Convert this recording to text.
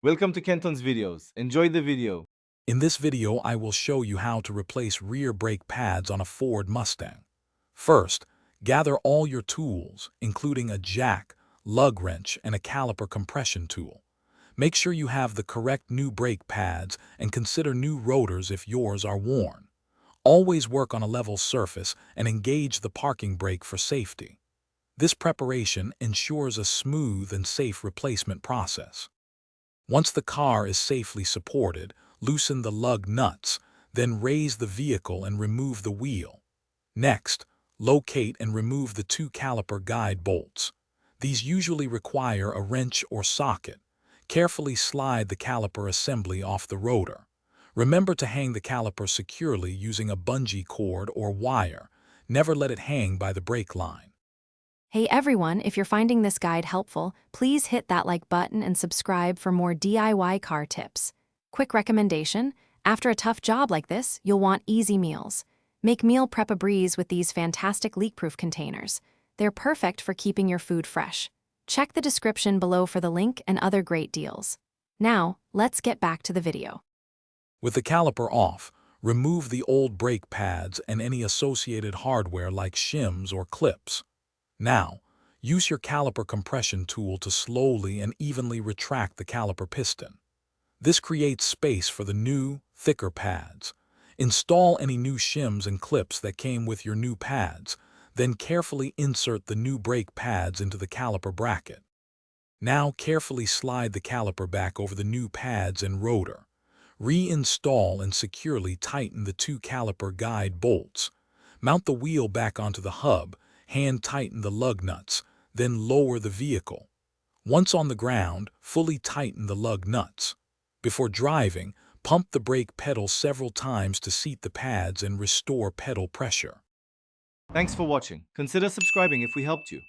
Welcome to Kenton's videos. Enjoy the video. In this video, I will show you how to replace rear brake pads on a Ford Mustang. First, gather all your tools, including a jack, lug wrench, and a caliper compression tool. Make sure you have the correct new brake pads and consider new rotors if yours are worn. Always work on a level surface and engage the parking brake for safety. This preparation ensures a smooth and safe replacement process. Once the car is safely supported, loosen the lug nuts, then raise the vehicle and remove the wheel. Next, locate and remove the two caliper guide bolts. These usually require a wrench or socket. Carefully slide the caliper assembly off the rotor. Remember to hang the caliper securely using a bungee cord or wire. Never let it hang by the brake line. Hey everyone, if you're finding this guide helpful, please hit that like button and subscribe for more DIY car tips. Quick recommendation, after a tough job like this, you'll want easy meals. Make meal prep a breeze with these fantastic leak-proof containers. They're perfect for keeping your food fresh. Check the description below for the link and other great deals. Now, let's get back to the video. With the caliper off, remove the old brake pads and any associated hardware like shims or clips. Now, use your caliper compression tool to slowly and evenly retract the caliper piston. This creates space for the new, thicker pads. Install any new shims and clips that came with your new pads, then carefully insert the new brake pads into the caliper bracket. Now carefully slide the caliper back over the new pads and rotor. Reinstall and securely tighten the two caliper guide bolts. Mount the wheel back onto the hub, hand tighten the lug nuts, then lower the vehicle. Once on the ground, fully tighten the lug nuts. Before driving, pump the brake pedal several times to seat the pads and restore pedal pressure. Thanks for watching. Consider subscribing if we helped you.